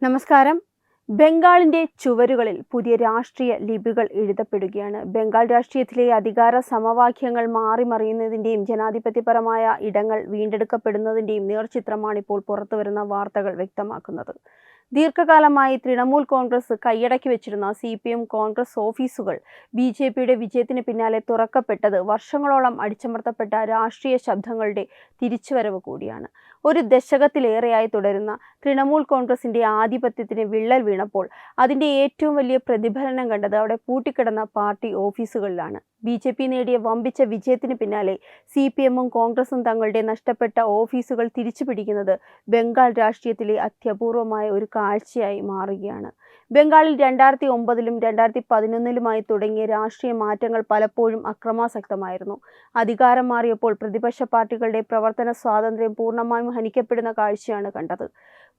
നമസ്കാരം. ബംഗാളിന്റെ ചുവരുകളിൽ പുതിയ രാഷ്ട്രീയ ലിപികൾ എഴുതപ്പെടുകയാണ്. ബംഗാൾ രാഷ്ട്രീയത്തിലെ അധികാര സമവാക്യങ്ങൾ മാറിമറിയുന്നതിന്റെയും ജനാധിപത്യപരമായ ഇടങ്ങൾ വീണ്ടെടുക്കപ്പെടുന്നതിന്റെയും നേർചിത്രമാണ് ഇപ്പോൾ പുറത്തുവരുന്ന വാർത്തകൾ വ്യക്തമാക്കുന്നത്. ദീർഘകാലമായി തൃണമൂൽ കോൺഗ്രസ് കൈയടക്കി വെച്ചിരുന്ന CPM കോൺഗ്രസ് ഓഫീസുകൾ BJPയുടെ വിജയത്തിന് പിന്നാലെ തുറക്കപ്പെട്ടത് വർഷങ്ങളോളം അടിച്ചമർത്തപ്പെട്ട രാഷ്ട്രീയ ശബ്ദങ്ങളുടെ തിരിച്ചുവരവ് കൂടിയാണ്. ഒരു ദശകത്തിലേറെയായി തുടരുന്ന തൃണമൂൽ കോൺഗ്രസിന്റെ ആധിപത്യത്തിന് വിള്ളൽ വീണപ്പോൾ അതിന്റെ ഏറ്റവും വലിയ പ്രതിഫലനം കണ്ടത് അവിടെ പൂട്ടിക്കിടന്ന പാർട്ടി ഓഫീസുകളിലാണ്. BJP നേടിയ വമ്പിച്ച വിജയത്തിന് പിന്നാലെ CPMഉം കോൺഗ്രസും തങ്ങളുടെ നഷ്ടപ്പെട്ട ഓഫീസുകൾ തിരിച്ചുപിടിക്കുന്നത് ബംഗാൾ രാഷ്ട്രീയത്തിലെ അത്യപൂർവമായ ഒരു കാഴ്ചയായി മാറുകയാണ്. ബംഗാളിൽ 2009ലും 2011ലുമായി തുടങ്ങിയ രാഷ്ട്രീയ മാറ്റങ്ങൾ പലപ്പോഴും അക്രമാസക്തമായിരുന്നു. അധികാരം മാറിയപ്പോൾ പ്രതിപക്ഷ പാർട്ടികളുടെ പ്രവർത്തന സ്വാതന്ത്ര്യം പൂർണ്ണമായും ഹനിക്കപ്പെടുന്ന കാഴ്ചയാണ് കണ്ടത്.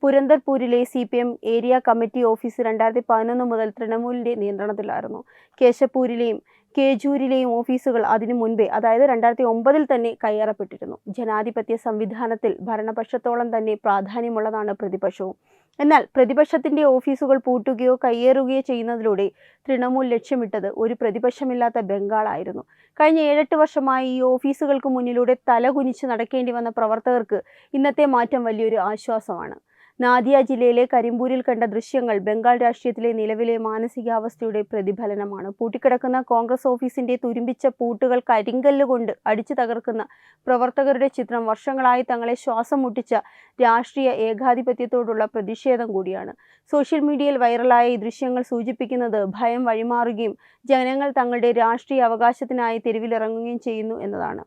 പുരന്ദർപൂരിലെ CPM ഏരിയ കമ്മിറ്റി ഓഫീസ് 2011 മുതൽ തൃണമൂലിന്റെ നിയന്ത്രണത്തിലായിരുന്നു. കേശപ്പൂരിലെയും കേജൂരിലെയും ഓഫീസുകൾ അതിനു മുൻപേ, അതായത് 2009 തന്നെ കയ്യേറപ്പെട്ടിരുന്നു. ജനാധിപത്യ സംവിധാനത്തിൽ ഭരണപക്ഷത്തോളം തന്നെ പ്രാധാന്യമുള്ളതാണ് പ്രതിപക്ഷവും. എന്നാൽ പ്രതിപക്ഷത്തിന്റെ ഓഫീസുകൾ പൂട്ടുകയോ കയ്യേറുകയോ ചെയ്യുന്നതിലൂടെ തൃണമൂൽ ലക്ഷ്യമിട്ടത് ഒരു പ്രതിപക്ഷമില്ലാത്ത ബംഗാളായിരുന്നു. കഴിഞ്ഞ 7-8 വർഷമായി ഈ ഓഫീസുകൾക്ക് മുന്നിലൂടെ തലകുനിച്ച് നടക്കേണ്ടി വന്ന പ്രവർത്തകർക്ക് ഇന്നത്തെ മാറ്റം വലിയൊരു ആശ്വാസമാണ്. നാദിയ ജില്ലയിലെ കരിമ്പൂരിൽ കണ്ട ദൃശ്യങ്ങൾ ബംഗാൾ രാഷ്ട്രീയത്തിലെ നിലവിലെ മാനസികാവസ്ഥയുടെ പ്രതിഫലനമാണ്. പൂട്ടിക്കിടക്കുന്ന കോൺഗ്രസ് ഓഫീസിന്റെ തുരുമ്പിച്ച പൂട്ടുകൾ കരിങ്കല്ലുകൊണ്ട് അടിച്ചു തകർക്കുന്ന പ്രവർത്തകരുടെ ചിത്രം വർഷങ്ങളായി തങ്ങളെ ശ്വാസം മുട്ടിച്ച രാഷ്ട്രീയ ഏകാധിപത്യത്തോടുള്ള പ്രതിഷേധം കൂടിയാണ്. സോഷ്യൽ മീഡിയയിൽ വൈറലായ ഈ ദൃശ്യങ്ങൾ സൂചിപ്പിക്കുന്നത് ഭയം വഴിമാറുകയും ജനങ്ങൾ തങ്ങളുടെ രാഷ്ട്രീയ അവകാശത്തിനായി തെരുവിലിറങ്ങുകയും ചെയ്യുന്നു എന്നതാണ്.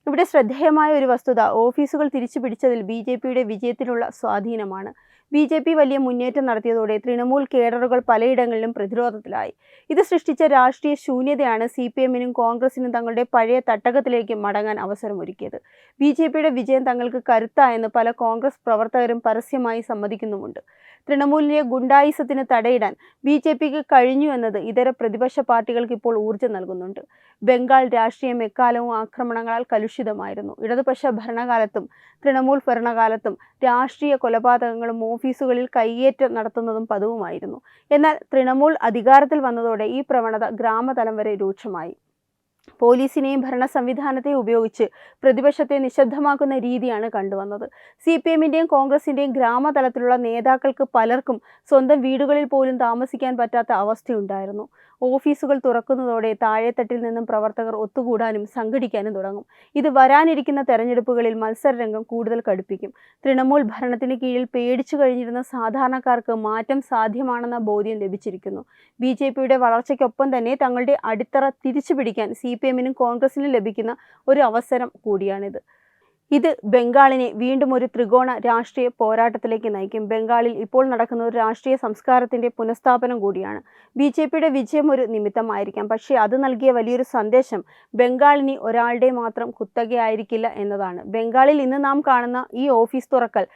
ഇവിടെ ശ്രദ്ധേയമായ ഒരു വസ്തുത ഓഫീസുകൾ തിരിച്ചു പിടിച്ചതിൽ BJPയുടെ വിജയത്തിനുള്ള സ്വാധീനമാണ്. BJP വലിയ മുന്നേറ്റം നടത്തിയതോടെ തൃണമൂൽ കേഡറുകൾ പലയിടങ്ങളിലും പ്രതിരോധത്തിലായി. ഇത് സൃഷ്ടിച്ച രാഷ്ട്രീയ ശൂന്യതയാണ് CPMനും കോൺഗ്രസിനും തങ്ങളുടെ പഴയ തട്ടകത്തിലേക്ക് മടങ്ങാൻ അവസരമൊരുക്കിയത്. BJPയുടെ വിജയം തങ്ങൾക്ക് കരുത്തായെന്ന് പല കോൺഗ്രസ് പ്രവർത്തകരും പരസ്യമായി സമ്മതിക്കുന്നുമുണ്ട്. തൃണമൂലിലെ ഗുണ്ടായിസത്തിന് തടയിടാൻ BJPക്ക് കഴിഞ്ഞു എന്നത് ഇതര പ്രതിപക്ഷ പാർട്ടികൾക്ക് ഇപ്പോൾ ഊർജ്ജം നൽകുന്നുണ്ട്. ബംഗാൾ രാഷ്ട്രീയം എക്കാലവും ആക്രമണങ്ങളാൽ കലുഷിതമായിരുന്നു. ഇടതുപക്ഷ ഭരണകാലത്തും തൃണമൂൽ ഭരണകാലത്തും രാഷ്ട്രീയ കൊലപാതകങ്ങളും ഓഫീസുകളിൽ കയ്യേറ്റം നടത്തുന്നതും പതിവുമായിരുന്നു. എന്നാൽ തൃണമൂൽ അധികാരത്തിൽ വന്നതോടെ ഈ പ്രവണത ഗ്രാമതലം വരെ രൂക്ഷമായി. പോലീസിനെയും ഭരണ സംവിധാനത്തെയും ഉപയോഗിച്ച് പ്രതിപക്ഷത്തെ നിശബ്ദമാക്കുന്ന രീതിയാണ് കണ്ടുവന്നത്. CPMന്റെയും കോൺഗ്രസിന്റെയും ഗ്രാമതലത്തിലുള്ള നേതാക്കൾക്ക് പലർക്കും സ്വന്തം വീടുകളിൽ പോലും താമസിക്കാൻ പറ്റാത്ത അവസ്ഥയുണ്ടായിരുന്നു. ഓഫീസുകൾ തുറക്കുന്നതോടെ താഴെത്തട്ടിൽ നിന്നും പ്രവർത്തകർ ഒത്തുകൂടാനും സംഘടിക്കാനും തുടങ്ങും. ഇത് വരാനിരിക്കുന്ന തെരഞ്ഞെടുപ്പുകളിൽ മത്സരരംഗം കൂടുതൽ കടുപ്പിക്കും. തൃണമൂൽ ഭരണത്തിന് കീഴിൽ പേടിച്ചു കഴിഞ്ഞിരുന്ന സാധാരണക്കാർക്ക് മാറ്റം സാധ്യമാണെന്ന ബോധ്യം ലഭിച്ചിരിക്കുന്നു. BJPയുടെ വളർച്ചയ്ക്കൊപ്പം തന്നെ തങ്ങളുടെ അടിത്തറ തിരിച്ചുപിടിക്കാൻ CPMനും കോൺഗ്രസിനും ലഭിക്കുന്ന ഒരു അവസരം കൂടിയാണിത്. ഇത് ബംഗാളിനെ വീണ്ടും ഒരു ത്രികോണ രാഷ്ട്രീയ പോരാട്ടത്തിലേക്ക് നയിക്കും. ബംഗാളിൽ ഇപ്പോൾ നടക്കുന്ന ഒരു രാഷ്ട്രീയ സംസ്കാരത്തിന്റെ പുനഃസ്ഥാപനം കൂടിയാണ്. BJPയുടെ വിജയം ഒരു നിമിത്തമായിരിക്കാം, പക്ഷേ അത് നൽകിയ വലിയൊരു സന്ദേശം ബംഗാളിനി ഒരാളുടെ മാത്രം കുത്തകയായിരിക്കില്ല എന്നതാണ്. ബംഗാളിൽ ഇന്ന് നാം കാണുന്ന ഈ ഓഫീസ് തുറക്കൽ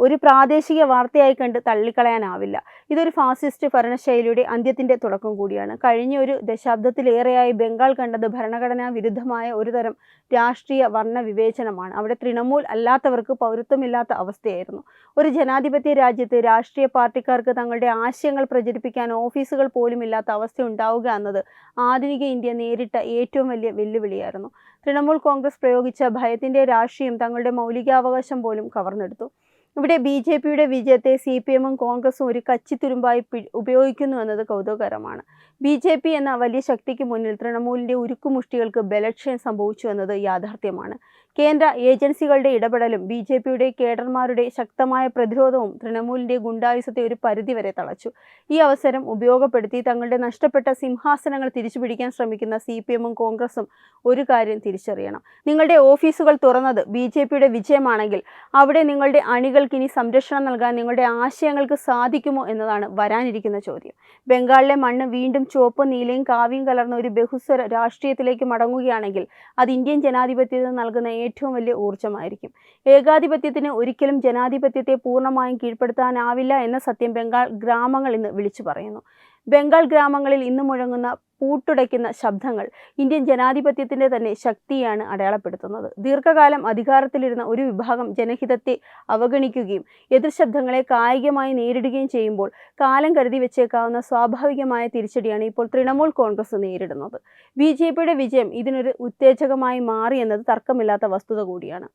ഒരു പ്രാദേശിക വാർത്തയായി കണ്ട് തള്ളിക്കളയാനാവില്ല. ഇതൊരു ഫാസിസ്റ്റ് ഭരണശൈലിയുടെ അന്ത്യത്തിന്റെ തുടക്കം കൂടിയാണ്. കഴിഞ്ഞ ഒരു ദശാബ്ദത്തിലേറെയായി ബംഗാൾ കണ്ടത് ഭരണഘടനാ വിരുദ്ധമായ ഒരു തരം രാഷ്ട്രീയ വർണ്ണ വിവേചനമാണ്. അവിടെ തൃണമൂൽ അല്ലാത്തവർക്ക് പൗരത്വമില്ലാത്ത അവസ്ഥയായിരുന്നു. ഒരു ജനാധിപത്യ രാജ്യത്ത് രാഷ്ട്രീയ പാർട്ടിക്കാർക്ക് തങ്ങളുടെ ആശയങ്ങൾ പ്രചരിപ്പിക്കാൻ ഓഫീസുകൾ പോലും ഇല്ലാത്ത അവസ്ഥ ഉണ്ടാവുക എന്നത് ആധുനിക ഇന്ത്യ നേരിട്ട ഏറ്റവും വലിയ വെല്ലുവിളിയായിരുന്നു. തൃണമൂൽ കോൺഗ്രസ് പ്രയോഗിച്ച ഭയത്തിന്റെ രാഷ്ട്രീയം തങ്ങളുടെ മൗലികാവകാശം പോലും കവർന്നെടുത്തു. ഇവിടെ BJPയുടെ വിജയത്തെ CPMഉം കോൺഗ്രസും ഒരു കച്ചിത്തുരുമ്പായി ഉപയോഗിക്കുന്നു എന്നത് കൗതുകകരമാണ്. BJP എന്ന വലിയ ശക്തിക്ക് മുന്നിൽ തൃണമൂലിന്റെ ഉരുക്കുമുഷ്ടികൾക്ക് ബലക്ഷയം സംഭവിച്ചു എന്നത് യാഥാർത്ഥ്യമാണ്. കേന്ദ്ര ഏജൻസികളുടെ ഇടപെടലും BJPയുടെ കേഡർമാരുടെ ശക്തമായ പ്രതിരോധവും തൃണമൂലിന്റെ ഗുണ്ടായുസത്തെ ഒരു പരിധിവരെ തളച്ചു. ഈ അവസരം ഉപയോഗപ്പെടുത്തി തങ്ങളുടെ നഷ്ടപ്പെട്ട സിംഹാസനങ്ങൾ തിരിച്ചുപിടിക്കാൻ ശ്രമിക്കുന്ന CPMഉം കോൺഗ്രസും ഒരു കാര്യം തിരിച്ചറിയണം. നിങ്ങളുടെ ഓഫീസുകൾ തുറന്നത് BJPയുടെ വിജയമാണെങ്കിൽ അവിടെ നിങ്ങളുടെ അണികൾക്ക് ഇനി സംരക്ഷണം നൽകാൻ നിങ്ങളുടെ ആശയങ്ങൾക്ക് സാധിക്കുമോ എന്നതാണ് വരാനിരിക്കുന്ന ചോദ്യം. ബംഗാളിലെ മണ്ണ് വീണ്ടും ചുവപ്പും നീലയും കാവിയും കലർന്ന ഒരു ബഹുസ്വര രാഷ്ട്രീയത്തിലേക്ക് മടങ്ങുകയാണെങ്കിൽ അത് ഇന്ത്യൻ ജനാധിപത്യത്തിന് നൽകുന്ന ഏറ്റവും വലിയ ഊർജ്ജമായിരിക്കും. ഏകാധിപത്യത്തിന് ഒരിക്കലും ജനാധിപത്യത്തെ പൂർണ്ണമായും കീഴ്പ്പെടുത്താനാവില്ല എന്ന സത്യം ബംഗാൾ ഗ്രാമങ്ങൾ ഇന്ന് വിളിച്ചു പറയുന്നു. ബംഗാൾ ഗ്രാമങ്ങളിൽ ഇന്ന് മുഴങ്ങുന്ന പൂട്ടുടയ്ക്കുന്ന ശബ്ദങ്ങൾ ഇന്ത്യൻ ജനാധിപത്യത്തിൻ്റെ തന്നെ ശക്തിയാണ് അടയാളപ്പെടുത്തുന്നത്. ദീർഘകാലം അധികാരത്തിലിരുന്ന ഒരു വിഭാഗം ജനഹിതത്തെ അവഗണിക്കുകയും എതിർ ശബ്ദങ്ങളെ കായികമായി നേരിടുകയും ചെയ്യുമ്പോൾ കാലം കരുതി വെച്ചേക്കാവുന്ന സ്വാഭാവികമായ തിരിച്ചടിയാണ് ഇപ്പോൾ തൃണമൂൽ കോൺഗ്രസ് നേരിടുന്നത്. BJPയുടെ വിജയം ഇതിനൊരു ഉത്തേജകമായി മാറി എന്നത് തർക്കമില്ലാത്ത വസ്തുത കൂടിയാണ്.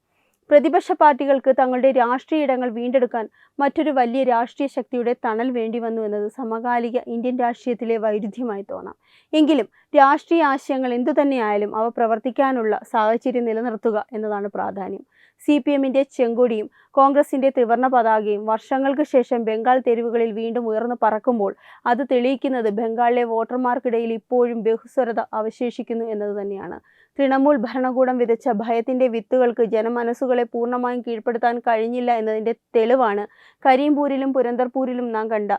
പ്രതിപക്ഷ പാർട്ടികൾക്ക് തങ്ങളുടെ രാഷ്ട്രീയ ഇടങ്ങൾ വീണ്ടെടുക്കാൻ മറ്റൊരു വലിയ രാഷ്ട്രീയ ശക്തിയുടെ തണൽ വേണ്ടി വന്നു എന്നത് സമകാലിക ഇന്ത്യൻ രാഷ്ട്രീയത്തിലെ വൈരുദ്ധ്യമായി തോന്നാം. എങ്കിലും രാഷ്ട്രീയ ആശയങ്ങൾ എന്തുതന്നെയായാലും അവ പ്രവർത്തിക്കാനുള്ള സാഹചര്യം നിലനിർത്തുക എന്നതാണ് പ്രാധാന്യം. CPMന്റെ ചെങ്കൊടിയും കോൺഗ്രസിന്റെ ത്രിവർണ്ണ പതാകയും വർഷങ്ങൾക്ക് ശേഷം ബംഗാൾ തെരുവുകളിൽ വീണ്ടും ഉയർന്നു പറക്കുമ്പോൾ അത് തെളിയിക്കുന്നത് ബംഗാളിലെ വോട്ടർമാർക്കിടയിൽ ഇപ്പോഴും ബഹുസ്വരത അവശേഷിക്കുന്നു എന്നത് തന്നെയാണ്. തൃണമൂൽ ഭരണകൂടം വിതച്ച ഭയത്തിന്റെ വിത്തുകൾക്ക് ജനമനസ്സുകളെ പൂർണ്ണമായും കീഴ്പ്പെടുത്താൻ കഴിഞ്ഞില്ല എന്നതിന്റെ തെളിവാണ് കരീംപൂരിലും പുരന്ദർപൂരിലും നാം കണ്ട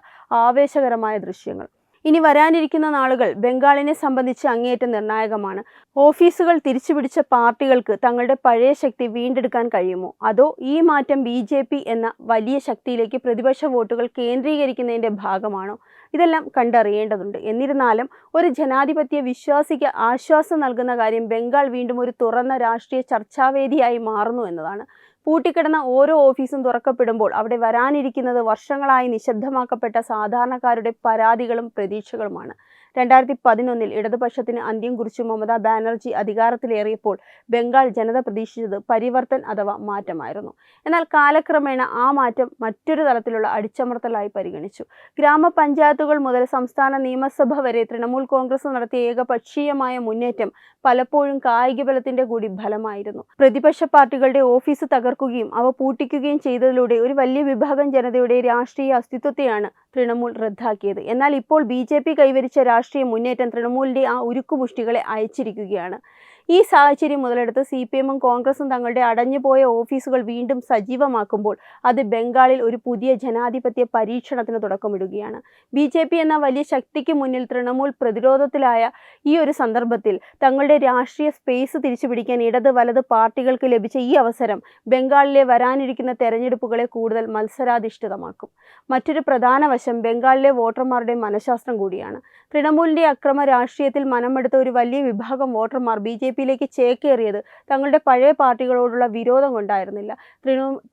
ആവേശകരമായ ദൃശ്യങ്ങൾ. ഇനി വരാനിരിക്കുന്ന നാളുകൾ ബംഗാളിനെ സംബന്ധിച്ച് അങ്ങേയറ്റം നിർണായകമാണ്. ഓഫീസുകൾ തിരിച്ചുപിടിച്ച പാർട്ടികൾക്ക് തങ്ങളുടെ പഴയ ശക്തി വീണ്ടെടുക്കാൻ കഴിയുമോ, അതോ ഈ മാറ്റം BJP എന്ന വലിയ ശക്തിയിലേക്ക് പ്രതിപക്ഷ വോട്ടുകൾ കേന്ദ്രീകരിക്കുന്നതിൻ്റെ ഭാഗമാണോ? ഇതെല്ലാം കണ്ടറിയേണ്ടതുണ്ട്. എന്നിരുന്നാലും ഒരു ജനാധിപത്യ വിശ്വാസിക്ക് ആശ്വാസം നൽകുന്ന കാര്യം ബംഗാൾ വീണ്ടും ഒരു തുറന്ന രാഷ്ട്രീയ ചർച്ചാവേദിയായി മാറുന്നു എന്നതാണ്. പൂട്ടിക്കിടന്ന ഓരോ ഓഫീസും തുറക്കപ്പെടുമ്പോൾ അവിടെ വരാനിരിക്കുന്നത് വർഷങ്ങളായി നിശബ്ദമാക്കപ്പെട്ട സാധാരണക്കാരുടെ പരാതികളും പ്രതീക്ഷകളുമാണ്. 2011 ഇടതുപക്ഷത്തിന് അന്ത്യം കുറിച്ചു മമതാ ബാനർജി അധികാരത്തിലേറിയപ്പോൾ ബംഗാൾ ജനത പ്രതീക്ഷിച്ചത് പരിവർത്തൻ അഥവാ മാറ്റമായിരുന്നു. എന്നാൽ കാലക്രമേണ ആ മാറ്റം മറ്റൊരു തലത്തിലുള്ള അടിച്ചമർത്തലായി പരിഗണിച്ചു. ഗ്രാമപഞ്ചായത്തുകൾ മുതൽ സംസ്ഥാന നിയമസഭ വരെ തൃണമൂൽ കോൺഗ്രസ് നടത്തിയ ഏകപക്ഷീയമായ മുന്നേറ്റം പലപ്പോഴും കായിക ബലത്തിന്റെ കൂടി ഫലമായിരുന്നു. പ്രതിപക്ഷ പാർട്ടികളുടെ ഓഫീസ് തകർക്കുകയും അവ പൂട്ടിക്കുകയും ചെയ്തതിലൂടെ ഒരു വലിയ വിഭാഗം ജനതയുടെ രാഷ്ട്രീയ അസ്തിത്വത്തെയാണ് തൃണമൂൽ റദ്ദാക്കിയത്. എന്നാൽ ഇപ്പോൾ BJP കൈവരിച്ച രാഷ്ട്രീയ മുന്നേറ്റം തൃണമൂലിന്റെ ആ ഉരുക്കുമുഷ്ടികളെ അയച്ചിരിക്കുകയാണ്. ഈ സാഹചര്യം മുതലെടുത്ത് CPMും കോൺഗ്രസും തങ്ങളുടെ അടഞ്ഞുപോയ ഓഫീസുകൾ വീണ്ടും സജീവമാക്കുമ്പോൾ അത് ബംഗാളിൽ ഒരു പുതിയ ജനാധിപത്യ പരീക്ഷണത്തിന് തുടക്കമിടുകയാണ്. BJP എന്ന വലിയ ശക്തിക്ക് മുന്നിൽ തൃണമൂൽ പ്രതിരോധത്തിലായ ഈ ഒരു സന്ദർഭത്തിൽ തങ്ങളുടെ രാഷ്ട്രീയ സ്പേസ് തിരിച്ചുപിടിക്കാൻ ഇടത് വലത് പാർട്ടികൾക്ക് ലഭിച്ച ഈ അവസരം ബംഗാളിലെ വരാനിരിക്കുന്ന തെരഞ്ഞെടുപ്പുകളെ കൂടുതൽ മത്സരാധിഷ്ഠിതമാക്കും. മറ്റൊരു പ്രധാന വശം ബംഗാളിലെ വോട്ടർമാരുടെ മനഃശാസ്ത്രം കൂടിയാണ്. തൃണമൂലിന്റെ അക്രമ രാഷ്ട്രീയത്തിൽ മനമെടുത്ത ഒരു വലിയ വിഭാഗം വോട്ടർമാർ BJPയിലേക്ക് ചേക്കേറിയത് തങ്ങളുടെ പഴയ പാർട്ടികളോടുള്ള വിരോധം കൊണ്ടായിരുന്നില്ല,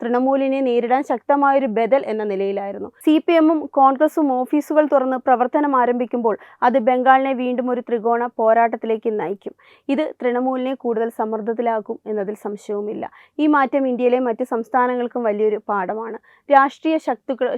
തൃണമൂലിനെ നേരിടാൻ ശക്തമായൊരു ബദൽ എന്ന നിലയിലായിരുന്നു. CPMും കോൺഗ്രസും ഓഫീസുകൾ തുറന്ന് പ്രവർത്തനം ആരംഭിക്കുമ്പോൾ അത് ബംഗാളിനെ വീണ്ടും ഒരു ത്രികോണ പോരാട്ടത്തിലേക്ക് നയിക്കും. ഇത് തൃണമൂലിനെ കൂടുതൽ സമ്മർദ്ദത്തിലാക്കും എന്നതിൽ സംശയവുമില്ല. ഈ മാറ്റം ഇന്ത്യയിലെ മറ്റ് സംസ്ഥാനങ്ങൾക്കും വലിയൊരു പാഠമാണ്. രാഷ്ട്രീയ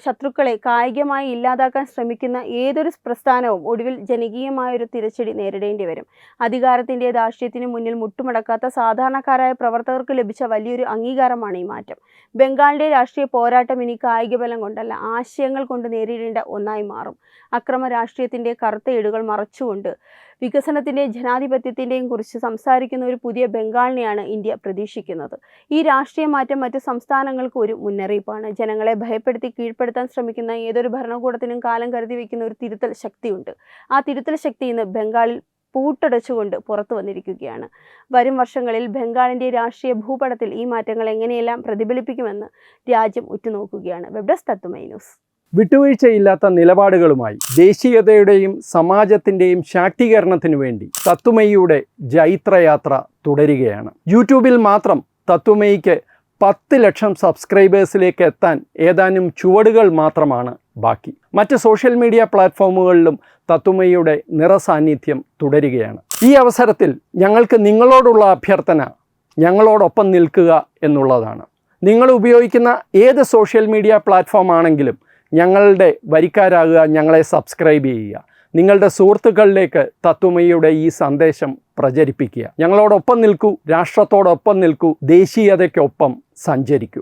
ശത്രുക്കളെ കായികമായി ഇല്ലാതാക്കാൻ ശ്രമിക്കുന്ന ഏതൊരു പ്രസ്ഥാനവും ഒടുവിൽ ജനകീയമായൊരു തിരിച്ചടി നേരിടേണ്ടി വരും. അധികാരത്തിന്റെ ധാർഷ്ട്യത്തിന് മുന്നിൽ മുട്ടുമടക്കാത്ത സാധാരണക്കാരായ പ്രവർത്തകർക്ക് ലഭിച്ച വലിയൊരു അംഗീകാരമാണ് ഈ മാറ്റം. ബംഗാളിന്റെ രാഷ്ട്രീയ പോരാട്ടം ഇനി കായിക ബലം കൊണ്ടല്ല, ആശയങ്ങൾ കൊണ്ട് നേരിടേണ്ട ഒന്നായി മാറും. അക്രമ രാഷ്ട്രീയത്തിന്റെ കറുത്ത ഏടുകൾ മറച്ചുകൊണ്ട് വികസനത്തിൻ്റെയും ജനാധിപത്യത്തിൻ്റെയും കുറിച്ച് സംസാരിക്കുന്ന ഒരു പുതിയ ബംഗാളിനെയാണ് ഇന്ത്യ പ്രതീക്ഷിക്കുന്നത്. ഈ രാഷ്ട്രീയ മാറ്റം മറ്റു സംസ്ഥാനങ്ങൾക്ക് ഒരു മുന്നറിയിപ്പാണ്. ജനങ്ങളെ ഭയപ്പെടുത്തി കീഴ്പ്പെടുത്താൻ ശ്രമിക്കുന്ന ഏതൊരു ഭരണകൂടത്തിനും കാലം കരുതി വയ്ക്കുന്ന ഒരു തിരുത്തൽ ശക്തിയുണ്ട്. ആ തിരുത്തൽ ശക്തി ഇന്ന് ബംഗാളിൽ പൂട്ടടച്ചുകൊണ്ട് പുറത്തു വന്നിരിക്കുകയാണ്. വരും വർഷങ്ങളിൽ ബംഗാളിന്റെ രാഷ്ട്രീയ ഭൂപടത്തിൽ ഈ മാറ്റങ്ങൾ എങ്ങനെയെല്ലാം പ്രതിഫലിപ്പിക്കുമെന്ന് രാജ്യം ഉറ്റുനോക്കുകയാണ്. വെബ് ഡെസ്ക് തത്തുമൈ ന്യൂസ്. വിട്ടുവീഴ്ചയില്ലാത്ത നിലപാടുകളുമായി ദേശീയതയുടെയും സമാജത്തിൻ്റെയും ശാക്തീകരണത്തിനു വേണ്ടി തത്തുമൈയുടെ ജൈത്രയാത്ര തുടരുകയാണ്. യൂട്യൂബിൽ മാത്രം തത്തുമൈക്ക് 10 ലക്ഷം സബ്സ്ക്രൈബേഴ്സിലേക്ക് എത്താൻ ഏതാനും ചുവടുകൾ മാത്രമാണ് ബാക്കി. മറ്റ് സോഷ്യൽ മീഡിയ പ്ലാറ്റ്ഫോമുകളിലും തത്തുമൈയുടെ നിറസാന്നിധ്യം തുടരുകയാണ്. ഈ അവസരത്തിൽ ഞങ്ങൾക്ക് നിങ്ങളോടുള്ള അഭ്യർത്ഥന ഞങ്ങളോടൊപ്പം നിൽക്കുക എന്നുള്ളതാണ്. നിങ്ങൾ ഉപയോഗിക്കുന്ന ഏത് സോഷ്യൽ മീഡിയ പ്ലാറ്റ്ഫോം ആണെങ്കിലും ഞങ്ങളുടെ വരിക്കാരാകുക, ഞങ്ങളെ സബ്സ്ക്രൈബ് ചെയ്യുക, നിങ്ങളുടെ സുഹൃത്തുക്കളിലേക്ക് തത്തുമൈയുടെ ഈ സന്ദേശം പ്രചരിപ്പിക്കുക. ഞങ്ങളോടൊപ്പം നിൽക്കൂ, രാഷ്ട്രത്തോടൊപ്പം നിൽക്കൂ, ദേശീയതയ്ക്കൊപ്പം സഞ്ചരിക്കൂ.